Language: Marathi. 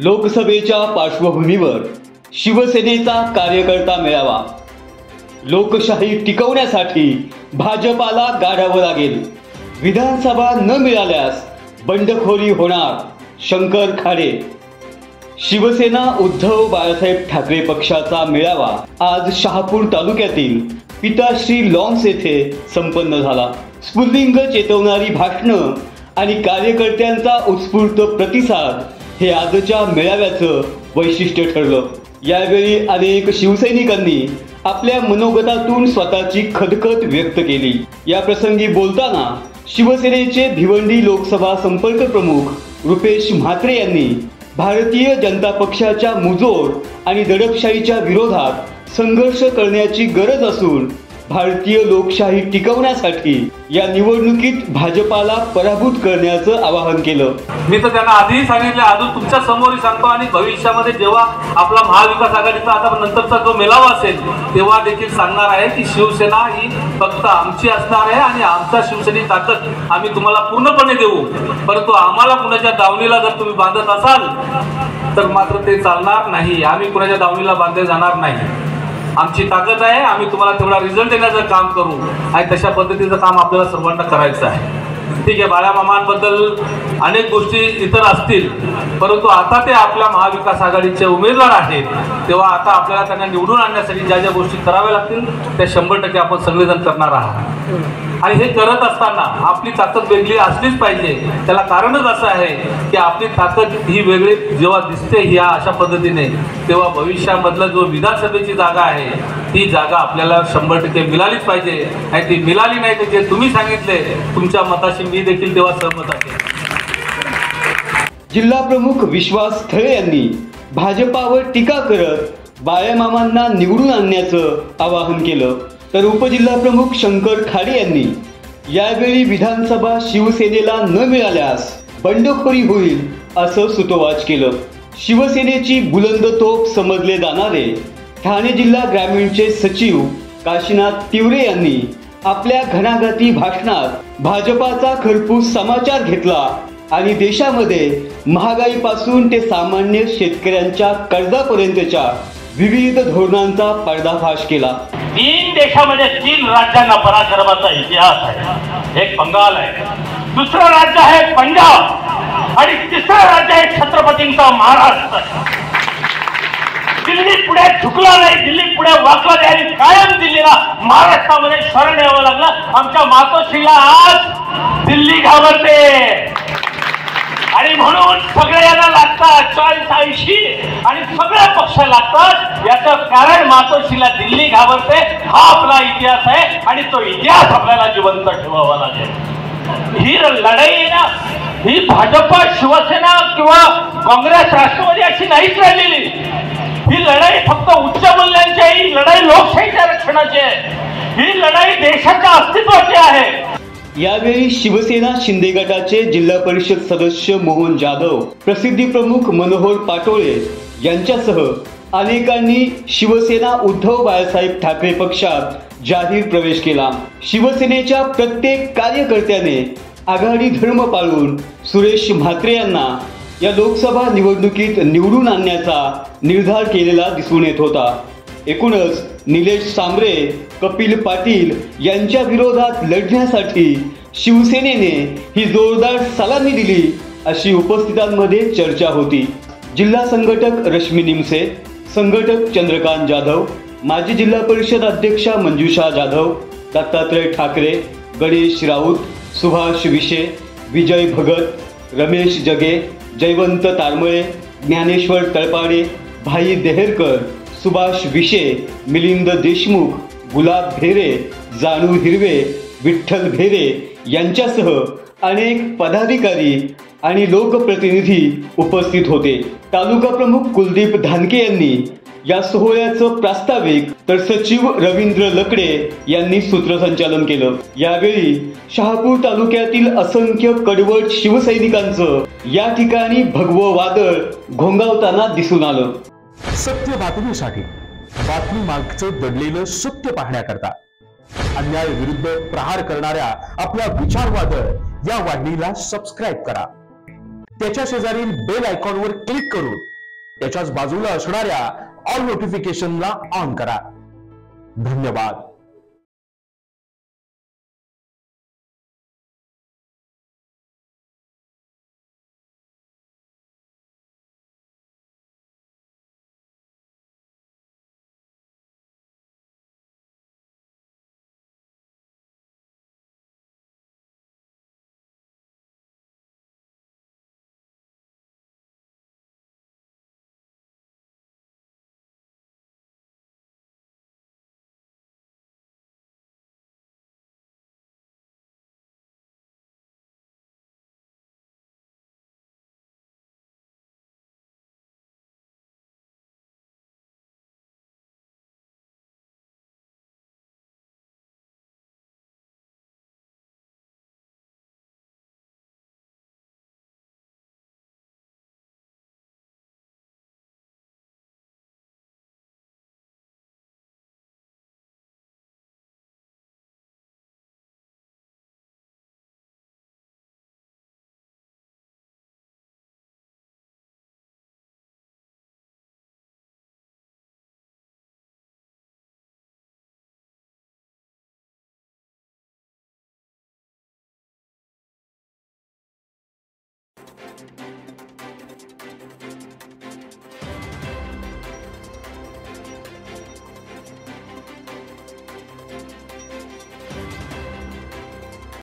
लोकसभेच्या पार्श्वभूमीवर शिवसेनेचा कार्यकर्ता मेळावा। लोकशाही टिकवण्यासाठी भाजपाला गाडावं लागेल। विधानसभा न मिळाल्यास बंडखोरी होणार, शंकर खाडे। शिवसेना उद्धव बाळासाहेब ठाकरे पक्षाचा मेळावा आज शहापूर तालुक्यातील पिताश्री लॉन्स येथे संपन्न झाला। स्फुल्लिंग चेतवणारी भाषणं आणि कार्यकर्त्यांचा उत्स्फूर्त प्रतिसाद हे आजच्या मेळाव्याचं वैशिष्ट्य ठरलं। यावेळी अनेक शिवसैनिकांनी आपल्या मनोगतातून स्वतःची खदखद व्यक्त केली। या प्रसंगी बोलताना शिवसेनेचे भिवंडी लोकसभा संपर्क प्रमुख रुपेश म्हात्रे यांनी भारतीय जनता पक्षाच्या मुजोड आणि दडपशाहीच्या विरोधात संघर्ष करण्याची गरज असून भारतीय लोकशाही टिकवण्यासाठी या निवडणुकीत भाजपाला पराभूत करण्याचं आवाहन केलं। मी तर त्यांना आधीही सांगितलं, अजून तुमच्या समोरही सांगतो आणि भविष्यामध्ये जेव्हा आपला महाविकास आघाडीचा आता नंतरचा जो मेळावा असेल तेव्हा देखील सांगणार आहे की शिवसेना ही फक्त आमची असणार आहे आणि आमच्या शिवसेनेची ताकद आम्ही तुम्हाला पूर्णपणे देऊ। परंतु आम्हाला कुणाच्या दावणीला जर तुम्ही बांधत असाल तर मात्र ते चालणार नाही। आम्ही कुणाच्या दावणीला बांधले जाणार नाही। आमची ताकद आहे, आम्ही तुम्हाला तेवढा रिझल्ट देण्याचं काम करू आणि तशा पद्धतीचं काम आपल्याला सर्वांना करायचं आहे। ठीक आहे, बाळामामांबद्दल अनेक गोष्टी इतर असतील, परंतु आता ते आपल्या महाविकास आघाडीचे उमेदवार आहेत, तेव्हा आता आपल्याला त्यांना निवडून आणण्यासाठी ज्या ज्या गोष्टी कराव्या लागतील त्या 100% आपण सगळेजण करणार आहात। आणि हे करत असताना आपली ताकद वेगळी असलीच पाहिजे। त्याला कारणच असं आहे की आपली ताकद ही वेगळी जेव्हा दिसते ह्या अशा पद्धतीने, तेव्हा भविष्यामधलं जो विधानसभेची जागा आहे ती जागा आपल्याला 100% मिळालीच पाहिजे। आणि ती मिळाली नाही तर जे तुम्ही सांगितले तुमच्या मताशी मी देखील तेव्हा सहमत आहे। जिल्हा प्रमुख विश्वास थळे यांनी भाजपावर टीका करत बाळामामांना निवडून आणण्याचं आवाहन केलं, तर उपजिल्हा प्रमुख शंकर खाडे यांनी यावेळी विधानसभा शिवसेनेला न मिळाल्यास बंडखोरी होईल असं सूतोवाच केलं। शिवसेनेची बुलंद तोफ समजले जाणारे ठाणे जिल्हा ग्रामीणचे सचिव काशीनाथ तिवरे यांनी आपल्या घणाघाती भाषणात भाजपाचा खरपूस समाचार घेतला आणि देशामध्ये महागाईपासून ते सामान्य शेतकऱ्यांच्या कर्जापर्यंतच्या विविध धोरणांचा पर्दाफाश केला। 3 देशामध्ये 3 राज्यांना पराक्रमाचा इतिहास आहे। एक बंगाल आहे, दुसरं राज्य आहे पंजाब आणि तिसरं राज्य आहे छत्रपतींचा महाराष्ट्र। दिल्ली पुढे झुकला नाही, दिल्ली पुढे वाकला नाही आणि कायम दिल्लीला महाराष्ट्रामध्ये शरण यावं लागलं। आमच्या मातोश्रीला आज दिल्ली घाबरते आणि म्हणून सगळे यांना लागतात 40-80 आणि सगळे पक्ष लागतात। याचं कारण मातोश्रीला दिल्ली घाबरते, हा आपला इतिहास आहे आणि तो इतिहास आपल्याला जिवंत ठेवावा लागेल। ही लढाई ना ही भाजप शिवसेना किंवा काँग्रेस राष्ट्रवादी अशी नाहीच राहिलेली। ही लढाई फक्त उच्च मूल्यांची आहे, ही लढाई लोकशाहीच्या रक्षणाची आहे, ही लढाई देशाच्या अस्तित्वाची आहे। यावेळी शिवसेना शिंदे गटाचे जिल्हा परिषद सदस्य मोहन जाधव, प्रसिद्धी प्रमुख मनोहर पाटोळे यांच्यासह अनेकांनी शिवसेना उद्धव बाळासाहेब ठाकरे पक्षात जाहीर प्रवेश केला। शिवसेनेच्या प्रत्येक कार्यकर्त्याने आघाडी धर्म पाळून सुरेश म्हात्रे यांना या लोकसभा निवडणुकीत निवडून आणण्याचा निर्धार केलेला दिसून येत होता। एकूणच निलेश सांबरे, कपिल पाटील यांच्या विरोधात लढण्यासाठी शिवसेनेने ही जोरदार सलामी दिली अशी उपस्थितांमध्ये चर्चा होती। जिल्हा संघटक रश्मी निमसे, संघटक चंद्रकांत जाधव, माजी जिल्हा परिषद अध्यक्षा मंजुषा जाधव, दत्तात्रय ठाकरे, गणेश राऊत, सुभाष विशे, विजय भगत, रमेश जगे, जयवंत तारमळे, ज्ञानेश्वर तळपाडे, भाई देहेरकर, सुभाष विशे, मिलिंद देशमुख, गुलाब भेरे, जानू हिरवे, विठ्ठल भेरे यांच्यासह अनेक पदाधिकारी आणि लोकप्रतिनिधी उपस्थित होते। तालुका प्रमुख कुलदीप धानके यांनी या सोहळ्याचं प्रास्ताविक तर सचिव रवींद्र लकडे यांनी सूत्रसंचालन केलं। यावेळी शहापूर तालुक्यातील असंख्य कडवट शिवसैनिकांचं या ठिकाणी भगवं वादळ घोंगावताना दिसून आलं। सत्य बातमीसाठी बातमी मागचं दडलेलं सत्य पाहण्याकरता अन्याय विरुद्ध प्रहार करणाऱ्या आपल्या विचार वादळ या वाहिनीला सबस्क्राइब करा। त्याच्या शेजारील बेल आयकॉनवर क्लिक करून त्याच्याच बाजूला असणाऱ्या ऑल नोटिफिकेशनला ऑन करा. धन्यवाद.